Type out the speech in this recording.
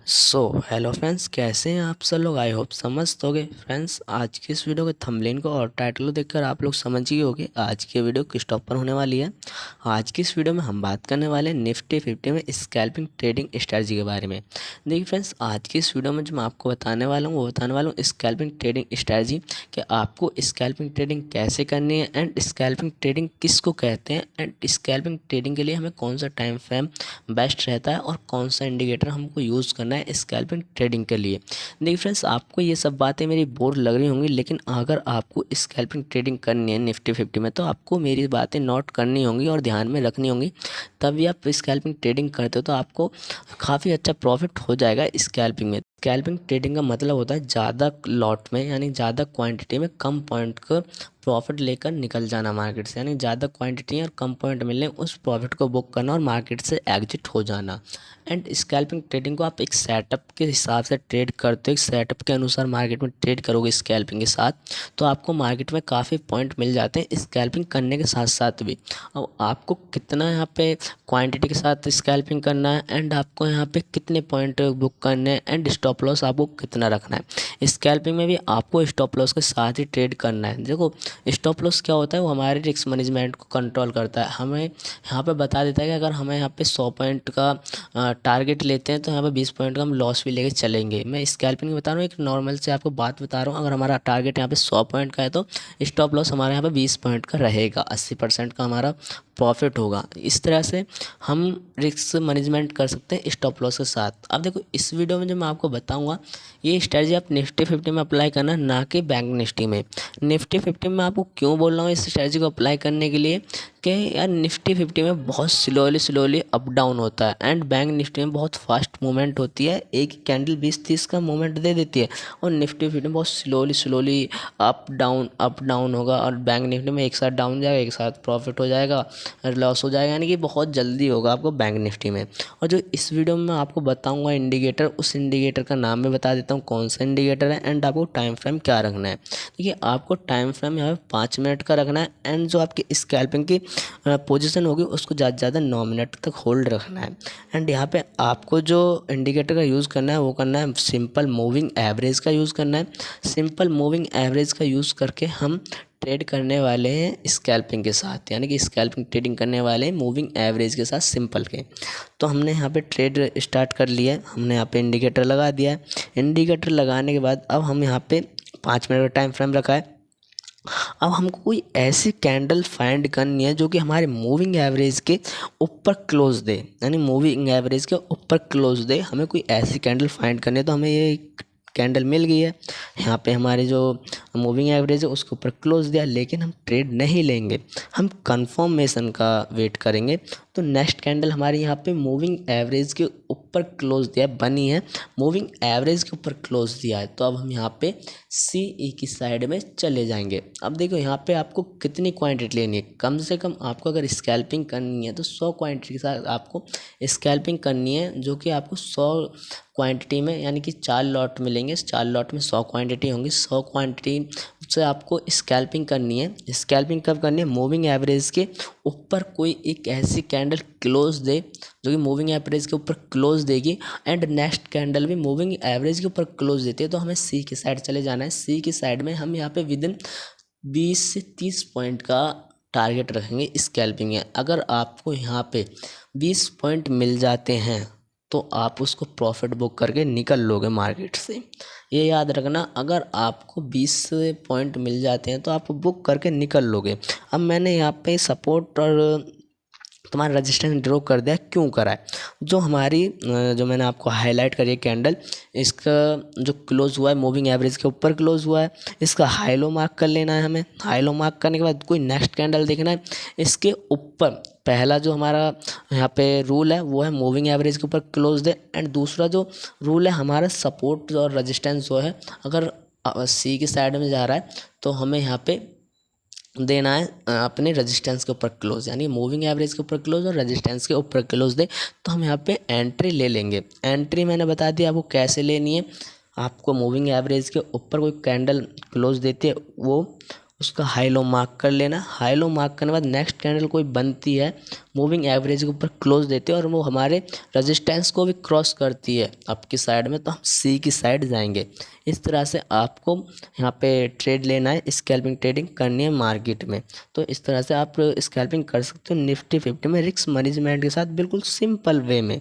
Hello friends, कैसे हैं आप सब लोग। आई होप समझ दोगे। फ्रेंड्स, आज की इस वीडियो के थंबनेल को और टाइटल को देखकर आप लोग समझ ही होंगे आज की वीडियो किस टॉप पर होने वाली है। आज की इस वीडियो में हम बात करने वाले हैं निफ्टी 50 में स्कैल्पिंग ट्रेडिंग स्ट्रेटजी के बारे में। देखिए फ्रेंड्स, आज की इस वीडियो में जो मैं आपको बताने वाला हूँ वो बताने वाला हूँ स्कैल्पिंग ट्रेडिंग स्ट्रेटजी, कि आपको स्कैल्पिंग ट्रेडिंग कैसे करनी है एंड स्कैल्पिंग ट्रेडिंग किसको कहते हैं एंड स्कैल्पिंग ट्रेडिंग के लिए हमें कौन सा टाइम फ्रेम बेस्ट रहता है और कौन सा इंडिकेटर हमको यूज़ करना है स्कैल्पिंग ट्रेडिंग के लिए। देखिए फ्रेंड्स, आपको ये सब बातें मेरी बोर लग रही होंगी, लेकिन अगर आपको स्कैल्पिंग ट्रेडिंग करनी है निफ्टी 50 में तो आपको मेरी बातें नोट करनी होंगी और ध्यान में रखनी होंगी, तभी आप स्कैल्पिंग ट्रेडिंग करते हो तो आपको काफ़ी अच्छा प्रॉफिट हो जाएगा स्कैल्पिंग में। स्कैल्पिंग ट्रेडिंग का मतलब होता है ज़्यादा लॉट में यानी ज़्यादा क्वांटिटी में कम पॉइंट का प्रॉफिट लेकर निकल जाना मार्केट से, यानी ज़्यादा क्वांटिटी और कम पॉइंट मिलने उस प्रॉफिट को बुक करना और मार्केट से एग्जिट हो जाना। एंड स्कैल्पिंग ट्रेडिंग को आप एक सेटअप के हिसाब से ट्रेड करते हो, एक सेटअप के अनुसार मार्केट में ट्रेड करोगे स्कैल्पिंग के साथ तो आपको मार्केट में काफ़ी पॉइंट मिल जाते हैं स्कैल्पिंग करने के साथ साथ भी। अब आपको कितना यहाँ पे क्वांटिटी के साथ स्कैल्पिंग करना है एंड आपको यहाँ पे कितने पॉइंट बुक करने हैं एंड स्टॉप लॉस आपको कितना रखना है। स्कैल्पिंग में भी आपको स्टॉप लॉस के साथ ही ट्रेड करना है। देखो, स्टॉप लॉस क्या होता है, वो हमारे रिस्क मैनेजमेंट को कंट्रोल करता है। हमें यहाँ पे बता देता है कि अगर हमें यहाँ पे 100 पॉइंट का टारगेट लेते हैं तो यहाँ पे 20 पॉइंट का हम लॉस भी लेके चलेंगे। मैं स्कैल्पिंग बता रहा हूँ, एक नॉर्मल से आपको बात बता रहा हूँ। अगर हमारा टारगेट यहाँ पे 100 पॉइंट का है तो स्टॉप लॉस हमारे यहाँ पे 20 पॉइंट का रहेगा, 80% का हमारा प्रॉफिट होगा। इस तरह से हम रिस्क मैनेजमेंट कर सकते हैं स्टॉप लॉस के साथ। अब देखो, इस वीडियो में जो मैं आपको बताऊंगा ये स्ट्रेटजी आप निफ्टी 50 में अप्लाई करना, ना कि बैंक निफ्टी में। निफ्टी 50 में आपको क्यों बोल रहा हूँ इस स्ट्रेटजी को अप्लाई करने के लिए, कि यार निफ्टी 50 में बहुत स्लोली अप डाउन होता है एंड बैंक निफ्टी में बहुत फास्ट मूवमेंट होती है। एक कैंडल 20-30 का मूवमेंट दे देती है और निफ्टी 50 में बहुत स्लोली अप डाउन होगा। और बैंक निफ्टी में एक साथ डाउन जाएगा, एक साथ प्रॉफिट हो जाएगा, लॉस हो जाएगा, यानी कि बहुत जल्दी होगा आपको बैंक निफ्टी में। और जो इस वीडियो में मैं आपको बताऊंगा इंडिकेटर, उस इंडिकेटर का नाम भी बता देता हूँ कौन सा इंडिकेटर है एंड आपको टाइम फ्रेम क्या रखना है। देखिए, आपको टाइम फ्रेम यहाँ पे 5 मिनट का रखना है एंड जो आपकी स्कैल्पिंग की पोजीशन होगी उसको ज़्यादा से ज़्यादा 9 मिनट तक होल्ड रखना है। एंड यहाँ पे आपको जो इंडिकेटर का यूज़ करना है वो करना है सिंपल मूविंग एवरेज का यूज़ करना है। सिंपल मूविंग एवरेज का यूज़ करके हम ट्रेड करने वाले हैं स्कैल्पिंग के साथ, यानी कि स्कैल्पिंग ट्रेडिंग करने वाले हैं मूविंग एवरेज के साथ सिंपल के। तो हमने यहाँ पे ट्रेड स्टार्ट कर लिया है, हमने यहाँ पे इंडिकेटर लगा दिया है। इंडिकेटर लगाने के बाद अब हम यहाँ पे 5 मिनट का टाइम फ्रेम रखा है। अब हमको कोई ऐसी कैंडल फाइंड करनी है जो कि हमारे मूविंग एवरेज के ऊपर क्लोज दे, यानी मूविंग एवरेज के ऊपर क्लोज दे। हमें कोई ऐसी कैंडल फाइंड करनी है, तो हमें ये कैंडल मिल गई है। यहाँ पे हमारे जो मूविंग एवरेज है उसके ऊपर क्लोज दिया, लेकिन हम ट्रेड नहीं लेंगे, हम कंफर्मेशन का वेट करेंगे। तो नेक्स्ट कैंडल हमारी यहाँ पे मूविंग एवरेज के ऊपर क्लोज दिया बनी है, मूविंग एवरेज के ऊपर क्लोज दिया है। तो अब हम यहाँ पे CE की साइड में चले जाएंगे। अब देखो, यहाँ पे आपको कितनी क्वांटिटी लेनी है, कम से कम आपको अगर स्कैल्पिंग करनी है तो 100 क्वांटिटी के साथ आपको स्कैल्पिंग करनी है, जो कि आपको 100 क्वांटिटी में यानी कि 4 लॉट मिलेंगे। 4 लॉट में 100 क्वांटिटी होंगी। 100 क्वांटिटी से आपको स्कैल्पिंग करनी है। स्कैल्पिंग कब करनी है, मूविंग एवरेज के ऊपर कोई एक ऐसी कैंडल क्लोज दे जो कि मूविंग एवरेज के ऊपर क्लोज देगी एंड नेक्स्ट कैंडल भी मूविंग एवरेज के ऊपर क्लोज देती है। तो हमें सी की साइड चले जाना है। सी की साइड में हम यहाँ पे विदिन 20 से 30 पॉइंट का टारगेट रखेंगे स्कैल्पिंग है। अगर आपको यहाँ पे 20 पॉइंट मिल जाते हैं तो आप उसको प्रॉफिट बुक करके निकल लोगे मार्केट से। ये याद रखना, अगर आपको 20 पॉइंट मिल जाते हैं तो आप बुक करके निकल लोगे। अब मैंने यहाँ पे सपोर्ट और तुम्हारा रजिस्टेंस ड्रॉ कर दिया, क्यों करा है, जो हमारी जो मैंने आपको हाईलाइट करी है कैंडल, इसका जो क्लोज हुआ है मूविंग एवरेज के ऊपर क्लोज हुआ है, इसका हाई लो मार्क कर लेना है हमें। हाई लो मार्क करने के बाद कोई नेक्स्ट कैंडल देखना है, इसके ऊपर पहला जो हमारा यहाँ पे रूल है वो है मूविंग एवरेज के ऊपर क्लोज दे एंड दूसरा जो रूल है हमारा सपोर्ट और रजिस्टेंस जो है, अगर सी की साइड में जा रहा है तो हमें यहाँ पे देना है अपने रेजिस्टेंस के ऊपर क्लोज, यानी मूविंग एवरेज के ऊपर क्लोज और रेजिस्टेंस के ऊपर क्लोज दे तो हम यहाँ पे एंट्री ले लेंगे। एंट्री मैंने बता दिया आपको कैसे लेनी है। आपको मूविंग एवरेज के ऊपर कोई कैंडल क्लोज देती है, वो उसका हाई लो मार्क कर लेना। हाई लो मार्क करने के बाद नेक्स्ट कैंडल कोई बनती है मूविंग एवरेज के ऊपर क्लोज देती है और वो हमारे रेजिस्टेंस को भी क्रॉस करती है अप की साइड में, तो हम सी की साइड जाएंगे। इस तरह से आपको यहाँ पे ट्रेड लेना है, स्कैल्पिंग ट्रेडिंग करनी है मार्केट में। तो इस तरह से आप स्कैल्पिंग कर सकते हो निफ्टी 50 में रिस्क मैनेजमेंट के साथ, बिल्कुल सिंपल वे में।